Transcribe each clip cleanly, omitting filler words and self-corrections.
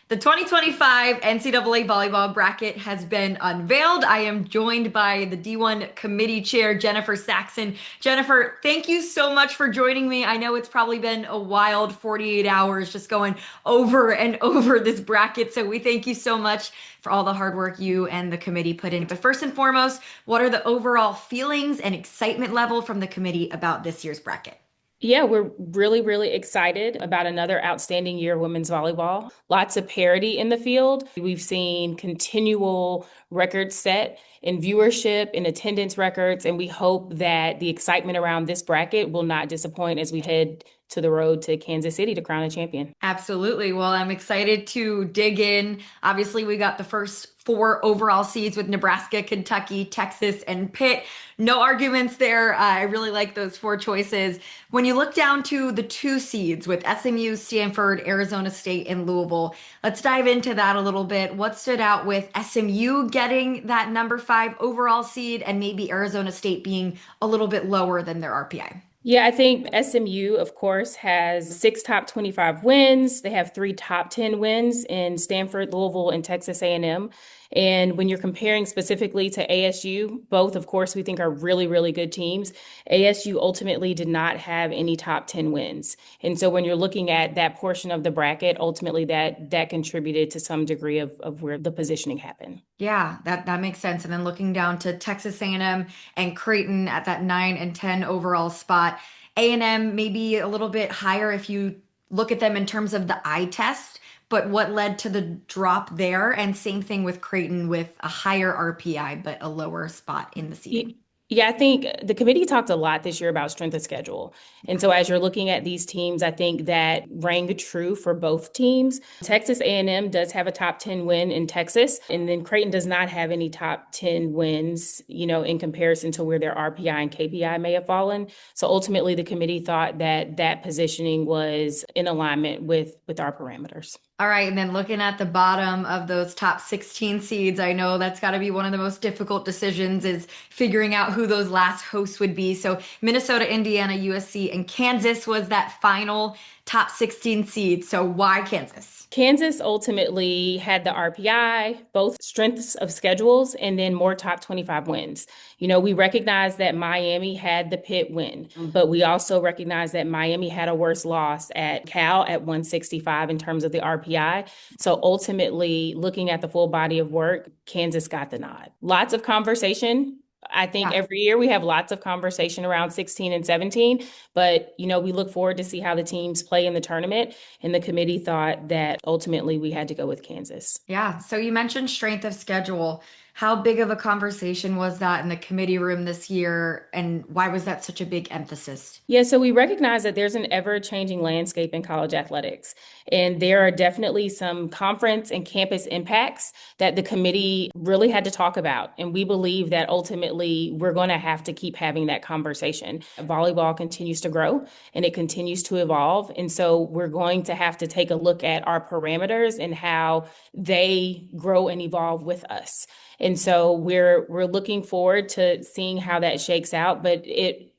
The 2025 NCAA volleyball bracket has been unveiled. I am joined by the D1 committee chair, Jennifer Saxon. Jennifer, thank you so much for joining me. I know it's probably been a wild 48 hours just going over and over this bracket. So we thank you so much for all the hard work you and the committee put in. But first and foremost, what are the overall feelings and excitement level from the committee about this year's bracket? Yeah, we're really, really excited about another outstanding year of women's volleyball. Lots of parity in the field. We've seen continual records set in viewership, in attendance records, and we hope that the excitement around this bracket will not disappoint as we head to the road to Kansas City to crown a champion. Absolutely. Well, I'm excited to dig in. Obviously, we got the first four overall seeds with Nebraska, Kentucky, Texas, and Pitt. No arguments there. I really like those four choices. When you look down to the two seeds with SMU, Stanford, Arizona State, and Louisville, let's dive into that a little bit. What stood out with SMU getting that number 5 overall seed and maybe Arizona State being a little bit lower than their RPI? Yeah, I think SMU, of course, has six top 25 wins. They have three top 10 wins in Stanford, Louisville, and Texas A&M. And when you're comparing specifically to ASU, both, of course, we think are really, really good teams. ASU ultimately did not have any top 10 wins. And so when you're looking at that portion of the bracket, ultimately that contributed to some degree of where the positioning happened. Yeah, that makes sense. And then looking down to Texas A&M and M and Creighton at that 9 and 10 overall spot. A&M maybe a little bit higher if you look at them in terms of the eye test, but what led to the drop there? And same thing with Creighton with a higher RPI, but a lower spot in the seeding. Ye- Yeah, I think the committee talked a lot this year about strength of schedule. And so as you're looking at these teams, I think that rang true for both teams. Texas A&M does have a top 10 win in Texas, and then Creighton does not have any top 10 wins, in comparison to where their RPI and KPI may have fallen. So ultimately the committee thought that that positioning was in alignment with our parameters. All right, and then looking at the bottom of those top 16 seeds, I know that's got to be one of the most difficult decisions is figuring out who those last hosts would be. So Minnesota, Indiana, USC, and Kansas was that final top 16 seed. So why Kansas? Kansas ultimately had the RPI, both strengths of schedules, and then more top 25 wins. We recognize that Miami had the Pitt win, but we also recognize that Miami had a worse loss at Cal at 165 in terms of the RPI. So ultimately, looking at the full body of work, Kansas got the nod. Lots of conversation. I think Yeah. every year we have lots of conversation around 16 and 17, but we look forward to see how the teams play in the tournament. And the committee thought that ultimately we had to go with Kansas. Yeah. So you mentioned strength of schedule. How big of a conversation was that in the committee room this year, and why was that such a big emphasis? Yeah, so we recognize that there's an ever-changing landscape in college athletics, and there are definitely some conference and campus impacts that the committee really had to talk about. And we believe that ultimately we're going to have to keep having that conversation. Volleyball continues to grow and it continues to evolve. And so we're going to have to take a look at our parameters and how they grow and evolve with us. And so we're looking forward to seeing how that shakes out, but it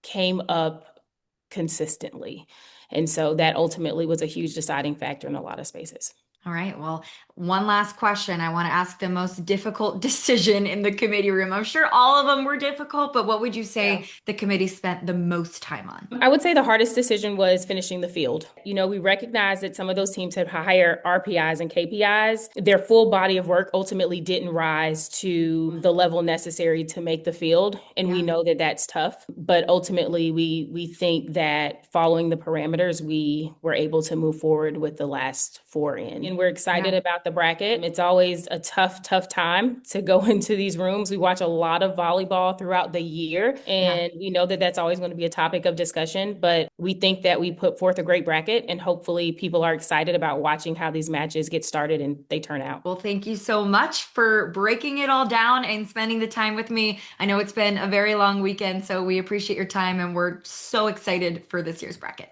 came up consistently. And so that ultimately was a huge deciding factor in a lot of spaces. All right. Well, one last question. I want to ask the most difficult decision in the committee room. I'm sure all of them were difficult, but what would you Yeah. say the committee spent the most time on? I would say the hardest decision was finishing the field. We recognize that some of those teams have higher RPIs and KPIs. Their full body of work ultimately didn't rise to the level necessary to make the field, and we Yeah. know that that's tough. But ultimately, we think that following the parameters, we were able to move forward with the last four in. And we're excited Yeah. about the bracket. It's always a tough, tough time to go into these rooms. We watch a lot of volleyball throughout the year, Yeah. and we know that that's always going to be a topic of discussion. But we think that we put forth a great bracket, and hopefully, people are excited about watching how these matches get started and they turn out. Well, thank you so much for breaking it all down and spending the time with me. I know it's been a very long weekend, so we appreciate your time and we're so excited for this year's bracket.